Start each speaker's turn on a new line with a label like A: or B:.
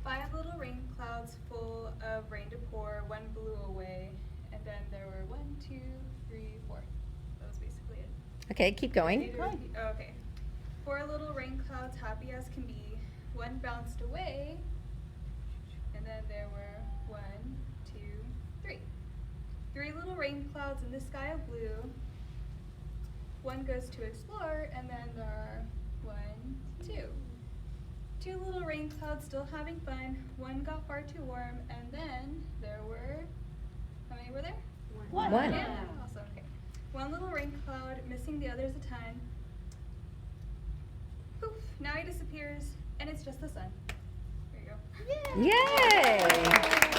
A: 5 little rain clouds full of rain to pour, one blew away, and then there were 1, 2, 3, 4. That was basically it.
B: Okay, keep going.
A: Okay. 4 little rain clouds, happy as can be. One bounced away, and then there were 1, 2, 3. 3 little rain clouds in the sky of blue. One goes to explore, and then there are 1, 2. 2 little rain clouds still having fun. One got far too warm, and then there were, how many were there?
B: One.
A: Yeah, awesome. Okay. 1 little rain cloud, missing the others a ton. Poof, now he disappears, and it's just the sun. There you go.
B: Yay!